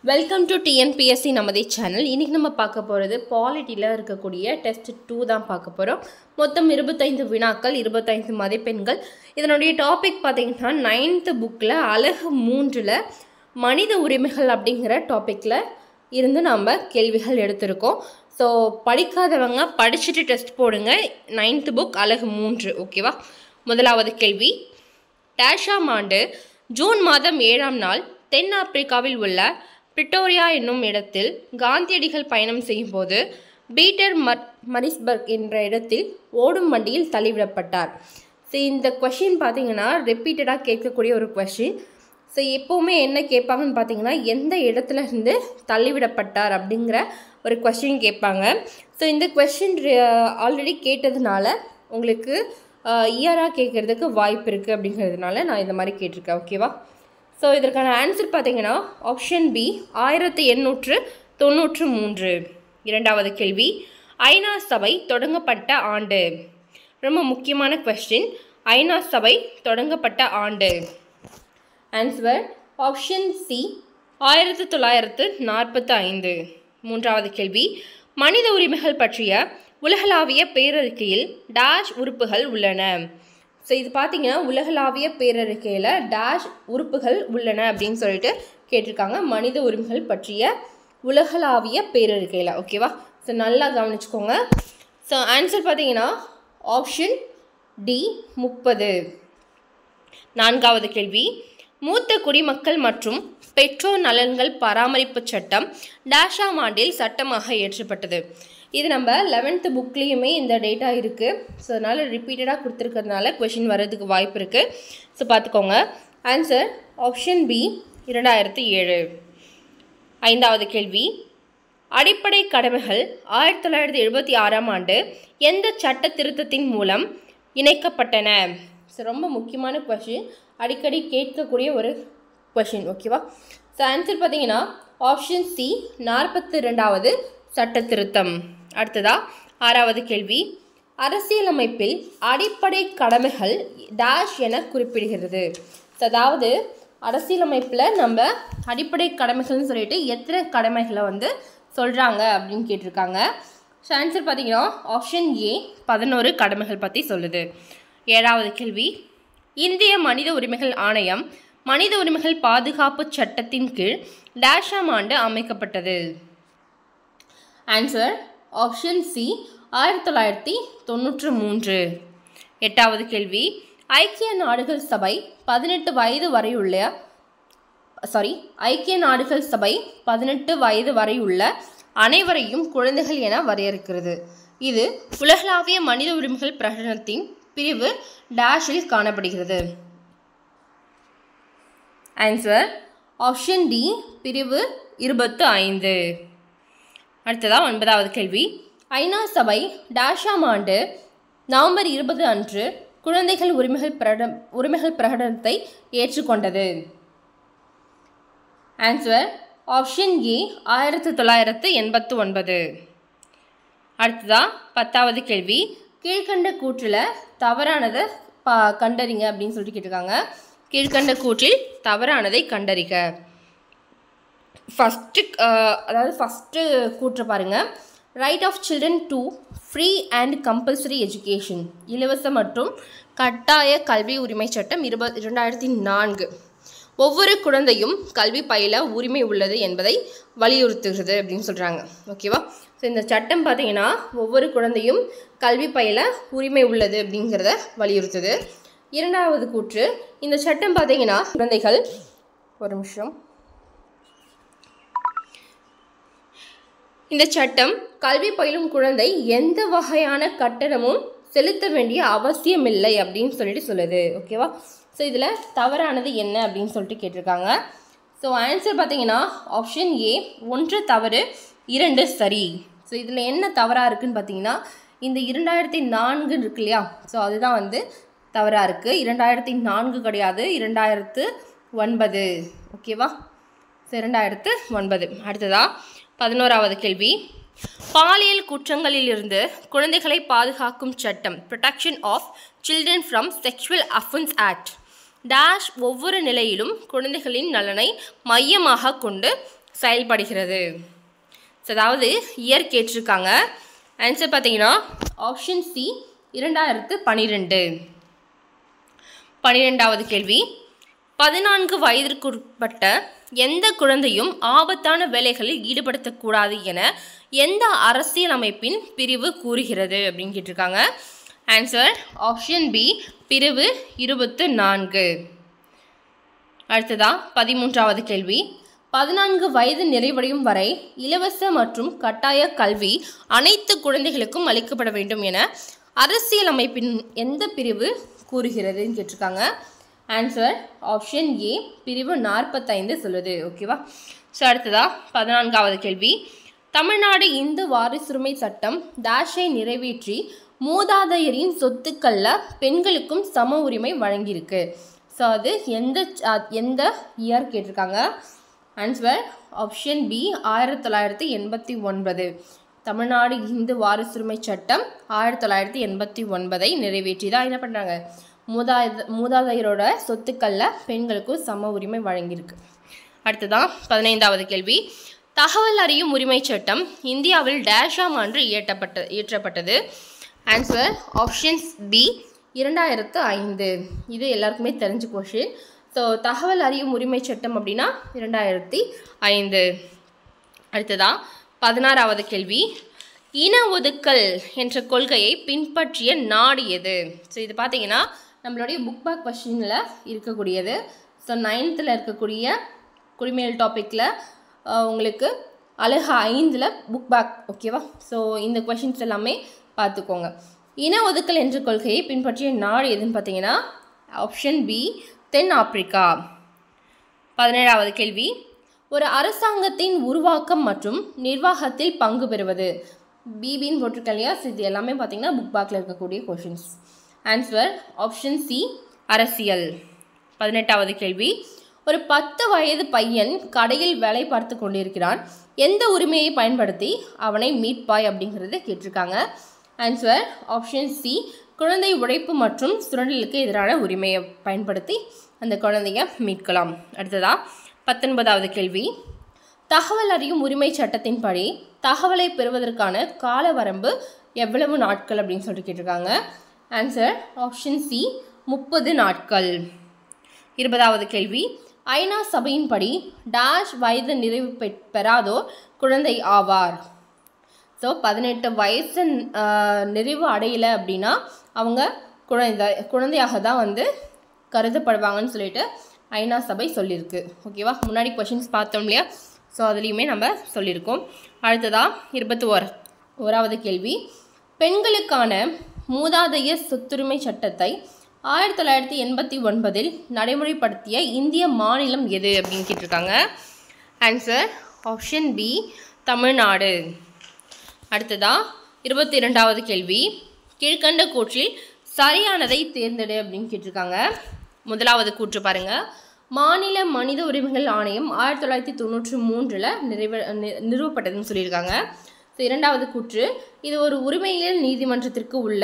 Welcome to TNPSC Namadhe channel. இன்றைக்கி நம்ம பார்க்க போகிறது பாலிட்டியில் இருக்கக்கூடிய டெஸ்ட் 2 தான் பார்க்க போகிறோம். மொத்தம் 25 வினாக்கள், 25 மதிப்பெண்கள். இதனுடைய டாபிக் பார்த்திங்கன்னா 9th புக்கில் அலகு 3ல் மனித உரிமைகள் அப்படிங்கிற டாப்பிக்கில் இருந்து நம்ம கேள்விகள் எடுத்திருக்கோம். ஸோ படிக்காதவங்க படிச்சுட்டு டெஸ்ட் போடுங்க. 9th புக் அலகு 3 ஓகேவா. முதலாவது கேள்வி, டேஷாம் ஆண்டு ஜூன் மாதம் 7ஆம் நாள் தென்னாப்பிரிக்காவில் உள்ள பிரிட்டோரியா என்னும் இடத்தில் காந்தியடிகள் பயணம் செய்யும் போது பீட்டர் மரிஸ்பர்க் என்ற இடத்தில் ஓடும் வண்டியில் தள்ளிவிடப்பட்டார். ஸோ இந்த கொஷின் பார்த்தீங்கன்னா ரிப்பீட்டடாக கேட்கக்கூடிய ஒரு கொஷின். ஸோ எப்போவுமே என்ன கேட்பாங்கன்னு பார்த்தீங்கன்னா எந்த இடத்துல இருந்து தள்ளிவிடப்பட்டார் அப்படிங்கிற ஒரு கொஷின் கேட்பாங்க. ஸோ இந்த கொஷின் ஆல்ரெடி கேட்டதுனால உங்களுக்கு இயராக கேட்குறதுக்கு வாய்ப்பு இருக்குது அப்படிங்கிறதுனால நான் இந்த மாதிரி கேட்டிருக்கேன் ஓகேவா. ஸோ இதற்கான ஆன்சர் பார்த்தீங்கன்னா ஆப்ஷன் பி 1893. இரண்டாவது கேள்வி, ஐநா சபை தொடங்கப்பட்ட ஆண்டு. ரொம்ப முக்கியமான கொஸ்டின். ஐநா சபை தொடங்கப்பட்ட ஆண்டு. Answer option C 1945. மூன்றாவது கேள்வி, மனித உரிமைகள் பற்றிய உலகளாவிய பேரறிக்கையில் டேஷ் உறுப்புகள் உள்ளன. ஸோ இது பார்த்தீங்கன்னா உலகளாவிய பேரறிக்கையில் டேஷ் உறுப்புகள் உள்ளன அப்படின்னு சொல்லிட்டு கேட்டிருக்காங்க. மனித உரிமைகள் பற்றிய உலகளாவிய பேரறிக்கையில் ஓகேவா. ஸோ நல்லா கவனிச்சுக்கோங்க. ஸோ ஆன்சர் பார்த்தீங்கன்னா ஆப்ஷன் டி 30. நான்காவது கேள்வி, மூத்த குடிமக்கள் மற்றும் பெற்றோர் நலன்கள் பராமரிப்பு சட்டம் டேஷாம் ஆண்டில் சட்டமாக இயற்றப்பட்டது. இது நம்ம 11th புக்லேயுமே இந்த டேட்டா இருக்குது. ஸோ அதனால் ரிப்பீட்டடாக கொடுத்துருக்கிறதுனால கொஷின் வர்றதுக்கு வாய்ப்பு இருக்குது. ஸோ பார்த்துக்கோங்க. Answer option B 2007. ஐந்தாவது கேள்வி, அடிப்படை கடமைகள் 1976ஆம் ஆண்டு எந்த சட்ட திருத்தத்தின் மூலம் இணைக்கப்பட்டன? ஸோ ரொம்ப முக்கியமான கொஷின், அடிக்கடி கேட்கக்கூடிய ஒரு கொஷின் ஓகேவா. ஸோ ஆன்சர் பார்த்தீங்கன்னா ஆப்ஷன் சி 42வது சட்ட திருத்தம். அடுத்ததா ஆறாவது கேள்வி, அரசியலமைப்பில் அடிப்படை கடமைகள் டேஷ் என குறிப்பிடுகிறது. அதாவது அரசியலமைப்பில் நம்ம அடிப்படை கடமைகள்னு சொல்லிட்டு எத்தனை கடமைகளை சொல்கிறாங்க அப்படின்னு கேட்டிருக்காங்க. ஸோ ஆன்சர் பார்த்தீங்கன்னா ஆப்ஷன் ஏ 11 கடமைகள் பற்றி சொல்லுது. ஏழாவது கேள்வி, இந்திய மனித உரிமைகள் ஆணையம் மனித உரிமைகள் பாதுகாப்பு சட்டத்தின் கீழ் டேஷாம் ஆண்டு அமைக்கப்பட்டது. Answer option C 1993. எட்டாவது கேள்வி, ஐக்கிய நாடுகள் சபை 18 வயது வரையுள்ள அனைவரையும் குழந்தைகள் என வரையறுக்கிறது. இது உலகளாவிய மனித உரிமைகள் பிரகடனத்தின் பிரிவு டேஷில் காணப்படுகிறது. ஆன்சர் ஆப்ஷன் டி பிரிவு 25. அடுத்ததா 9வது கேள்வி, ஐநா சபை டேஷாம் ஆண்டு நவம்பர் 20 அன்று குழந்தைகள் உரிமைகள் பிரகடனத்தை ஏற்றுக்கொண்டது. Answer option A 1989. அடுத்ததா 10வது கேள்வி, கீழ்கண்ட கூற்றில் தவறானதை கண்டறிங்க அப்படின்னு சொல்லிட்டு கேட்டிருக்காங்க. கீழ்கண்ட கூற்றில் தவறானதை கண்டறிக. ஃபஸ்ட்டு கூற்று பாருங்கள். Right of children to free and compulsory education, இலவச மற்றும் கட்டாய கல்வி உரிமை சட்டம் 2004 ஒவ்வொரு குழந்தையும் கல்வி பயில உரிமை உள்ளது என்பதை வலியுறுத்துகிறது அப்படின்னு சொல்கிறாங்க ஓகேவா. ஸோ இந்த சட்டம் பார்த்தீங்கன்னா ஒவ்வொரு குழந்தையும் கல்வி பயில உரிமை உள்ளது அப்படிங்கிறத வலியுறுத்துது. இரண்டாவது கூற்று, இந்த சட்டம் பார்த்தீங்கன்னா குழந்தைகள் இந்த சட்டம் கல்வி பயிலும் குழந்தை எந்த வகையான கட்டணமும் செலுத்த வேண்டிய அவசியமில்லை அப்படின்னு சொல்லுது ஓகேவா. ஸோ இதில் தவறானது என்ன அப்படின்னு சொல்லிட்டு கேட்டிருக்காங்க. ஸோ ஆன்சர் பார்த்தீங்கன்னா ஆப்ஷன் ஏ 1 தவறு 2 சரி. ஸோ இதில் என்ன தவறாக இருக்குதுன்னு பார்த்தீங்கன்னா இந்த 2004 இருக்கு இல்லையா. ஸோ அதுதான் தவறாக இருக்குது. 2004 கிடையாது, 2009 ஓகேவா. ஸோ 2009. அடுத்ததா 11வது கேள்வி, பாலியல் குற்றங்களிலிருந்து குழந்தைகளை பாதுகாக்கும் சட்டம் protection of children from sexual offence act dash ஒவ்வொரு நிலையிலும் குழந்தைகளின் நலனை மையமாக கொண்டு செயல்படுகிறது? அதாவது இயர் கேட்டிருக்காங்க. ஆன்சர் பார்த்தீங்கன்னா ஆப்ஷன் சி 2012. 12வது கேள்வி, 14 வயதிற்குட்பட்ட எந்த குழந்தையும் ஆபத்தான வேலைகளில் ஈடுபடுத்தக்கூடாது என எந்த அரசியல் அமைப்பின் பிரிவு கூறுகிறது அப்படின்னு கேட்டிருக்காங்க. ஆன்சர் ஆப்ஷன் பி பிரிவு 24. அடுத்ததா 13வது கேள்வி, 14 வயது நிறைவடையும் வரை இலவச மற்றும் கட்டாய கல்வி அனைத்து குழந்தைகளுக்கும் அளிக்கப்பட வேண்டும் என அரசியல் அமைப்பின் எந்த பிரிவு கூறுகிறதுன்னு கேட்டிருக்காங்க. ஆன்சர் ஆப்ஷன் ஏ பிரிவு 45 சொல்லுது. ஓகேவா? ஸோ அடுத்ததா 14வது கேள்வி, தமிழ்நாடு இந்து வாரிசுரிமை சட்டம் டேஷை நிறைவேற்றி மூதாதையரின் சொத்துக்களில் பெண்களுக்கும் சம உரிமை வழங்கியிருக்கு. ஸோ அது எந்த இயர் கேட்டிருக்காங்க. Answer option B 1989. Tamil Nadu Hindu வாரிசுரிமை சட்டம் 1989 நிறைவேற்றி தான் என்ன பண்ணுறாங்க, மூதாதையரோட சொத்துக்களில் பெண்களுக்கும் சம உரிமை வழங்கியிருக்கு. அடுத்ததான் 15வது கேள்வி, தகவல் அறியும் உரிமை சட்டம் இந்தியாவில் டேஷாம் ஆண்டு இயற்றப்பட்டது. Answer options B 2005. இது எல்லாருக்குமே தெரிஞ்ச கொஷின். ஸோ தகவல் அறியும் உரிமை சட்டம் அப்படின்னா 2005. அடுத்ததா 16வது கேள்வி, இன ஒதுக்கல் என்ற கொள்கையை பின்பற்றிய நாடு எது? ஸோ இது பார்த்தீங்கன்னா நம்மளுடைய புக் பேக் கொஷினில் இருக்கக்கூடியது. ஸோ 9th இருக்கக்கூடிய குடிமையல் டாப்பிக்கில் உங்களுக்கு அழகு 5 புக் பேக். ஓகேவா? ஸோ இந்த கொஷின்ஸ் எல்லாமே பார்த்துக்கோங்க. இன ஒதுக்கல் என்ற கொள்கையை பின்பற்றிய நாடு எதுன்னு பார்த்தீங்கன்னா ஆப்ஷன் பி தென் ஆப்பிரிக்கா. 17வது கேள்வி, ஒரு அரசாங்கத்தின் உருவாக்கம் மற்றும் நிர்வாகத்தில் பங்கு பெறுவது. பிபின்னு போட்டிருக்கேன் இல்லையா? இது எல்லாமே பார்த்தீங்கன்னா புக் பேக்கில் இருக்கக்கூடிய கொஷின்ஸ். ஆன்சர் ஆப்ஷன் சி அரசியல். 18வது கேள்வி, ஒரு 10 வயது பையன் கடையில் வேலை பார்த்து கொண்டிருக்கிறான். எந்த உரிமையை பயன்படுத்தி அவனை மீட்பாய் அப்படிங்கிறது கேட்டிருக்காங்க. ஆன்சர் ஆப்ஷன் சி குழந்தை உழைப்பு மற்றும் சுரண்டலுக்கு எதிரான உரிமையை பயன்படுத்தி அந்த குழந்தைய மீட்கலாம். அடுத்ததா 19வது கேள்வி, தகவல் அறியும் உரிமை சட்டத்தின்படி தகவலை பெறுவதற்கான கால வரம்பு எவ்வளவு நாட்கள் அப்படின்னு சொல்லிட்டு கேட்டிருக்காங்க. ஆன்சர் ஆப்ஷன் சி 30 நாட்கள். 20வது கேள்வி, ஐநா சபையின்படி டேஷ் வயது நிறைவு பெறாதோர் குழந்தை ஆவார். ஸோ 18 வயசு நிறைவு அடையலை அப்படின்னா அவங்க குழந்தையாக தான் வந்து கருதப்படுவாங்கன்னு சொல்லிட்டு ஐநா சபை சொல்லியிருக்கு. ஓகேவா? முன்னாடி கொஷின்ஸ் பார்த்தோம் இல்லையா? ஸோ அதுலேயுமே நம்ம சொல்லியிருக்கோம். அடுத்ததாக 21வது கேள்வி, பெண்களுக்கான மூதாதையர் சொத்துரிமை சட்டத்தை 1989 நடைமுறைப்படுத்திய இந்திய மாநிலம் எது அப்படின்னு கேட்டிருக்காங்க. Answer option B Tamil Nadu. அடுத்ததா 22வது கேள்வி, கீழ்கண்ட கூற்றில் சரியானதை தேர்ந்தெடு அப்படின்னு கேட்டிருக்காங்க. முதலாவது கூற்று பாருங்க, மாநில மனித உரிமைகள் ஆணையம் 1993 நிறுவப்பட்டதுன்னு சொல்லியிருக்காங்க. ஸோ இரண்டாவது கூற்று, இது ஒரு உரிமையியல் நீதிமன்றத்திற்கு உள்ள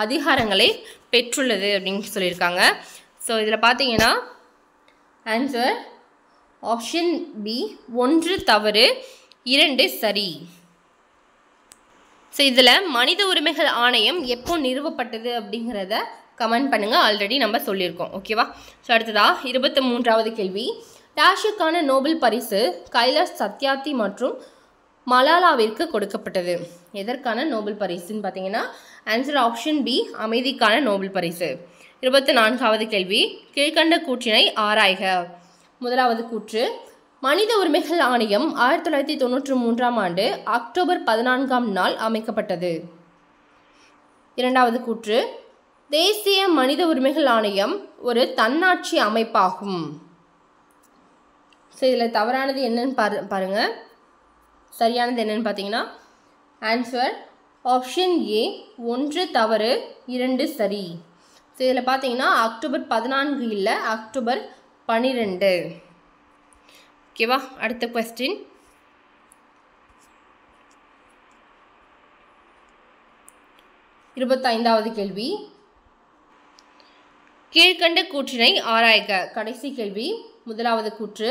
அதிகாரங்களை பெற்றுள்ளது அப்படின்னு சொல்லியிருக்காங்க. ஸோ இதில் பார்த்தீங்கன்னா ஆன்சர் ஆப்ஷன் பி 1 தவறு 2 சரி. ஸோ இதில் மனித உரிமைகள் ஆணையம் எப்போ நிறுவப்பட்டது அப்படிங்கிறத கமெண்ட் பண்ணுங்கள். ஆல்ரெடி நம்ம சொல்லியிருக்கோம். ஓகேவா? ஸோ அடுத்ததா 23வது கேள்வி, டேஷுக்கான நோபல் பரிசு கைலாஷ் சத்யார்த்தி மற்றும் மலாலாவிற்கு கொடுக்கப்பட்டது. எதற்கான நோபல் பரிசுன்னு பார்த்தீங்கன்னா ஆன்சர் ஆப்ஷன் பி அமைதிக்கான நோபல் பரிசு. 24வது கேள்வி, கீழ்கண்ட கூற்றினை ஆராய்க. முதலாவது கூற்று, மனித உரிமைகள் ஆணையம் 1993 அக்டோபர் 14 அமைக்கப்பட்டது. இரண்டாவது கூற்று, தேசிய மனித உரிமைகள் ஆணையம் ஒரு தன்னாட்சி அமைப்பாகும். ஸோ இதில் தவறானது என்னன்னு பாருங்க, சரியானது என்னன்னு பார்த்தீங்கன்னா ஆன்சர் ஆப்ஷன் ஏ 1 தவறு 2 சரி. ஸோ இதில் பார்த்தீங்கன்னா அக்டோபர் 14 இல்லை, அக்டோபர் 12. ஓகேவா? அடுத்த கொஸ்டின், 25வது கேள்வி, கீழ்கண்ட கூற்றினை ஆராய்க. கடைசி கேள்வி. முதலாவது கூற்று,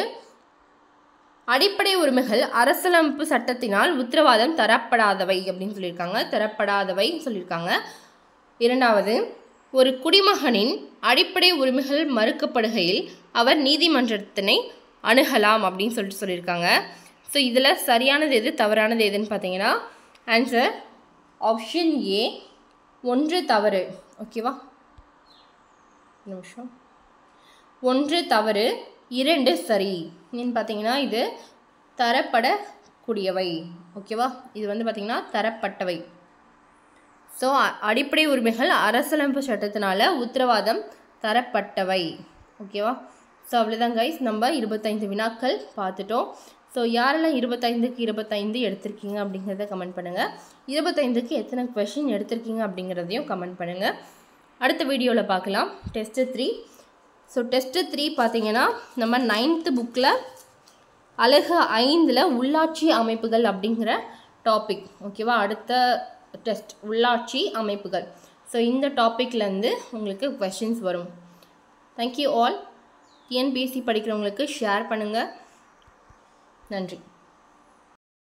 அடிப்படை உரிமைகள் அரசியலமைப்பு சட்டத்தினால் உத்தரவாதம் தரப்படாதவை அப்படின்னு சொல்லியிருக்காங்க. இரண்டாவது, ஒரு குடிமகனின் அடிப்படை உரிமைகள் மறுக்கப்படுகையில் அவர் நீதிமன்றத்தினை அணுகலாம் அப்படின்னு சொல்லியிருக்காங்க. ஸோ இதில் சரியானது எது தவறானது எதுன்னு பார்த்தீங்கன்னா ஆன்சர் ஆப்ஷன் ஏ, 1 தவறு. ஓகேவா, நிமிஷம். 1 தவறு, 2 சரி. ஏன்னு பார்த்தீங்கன்னா இது தரப்படக்கூடியவை. ஓகேவா, இது வந்து பார்த்திங்கன்னா தரப்பட்டவை. ஸோ அடிப்படை உரிமைகள் அரசியலமைப்பு சட்டத்தினால உத்தரவாதம் தரப்பட்டவை. ஓகேவா, ஸோ அவ்வளோதான் கைஸ், நம்ம 25 வினாக்கள் பார்த்துட்டோம். ஸோ யாரெல்லாம் 25க்கு 25 எடுத்திருக்கீங்க அப்படிங்கிறத கமெண்ட் பண்ணுங்கள். 25க்கு எத்தனை கொஷின் எடுத்திருக்கீங்க அப்படிங்கிறதையும் கமெண்ட் பண்ணுங்கள். அடுத்த வீடியோவில் பார்க்கலாம். டெஸ்ட்டு 3. ஸோ டெஸ்ட்டு 3 பார்த்தீங்கன்னா நம்ம 9th புக்கில் அலகு 5ல் உள்ளாட்சி அமைப்புகள் அப்படிங்கிற டாபிக். ஓகேவா, அடுத்த டெஸ்ட் உள்ளாட்சி அமைப்புகள். ஸோ இந்த டாப்பிக்லேருந்து உங்களுக்கு கொஷின்ஸ் வரும். Thank you all. டிஎன்பிஎஸ்சி படிக்கிறவங்களுக்கு ஷேர் பண்ணுங்கள். நன்றி.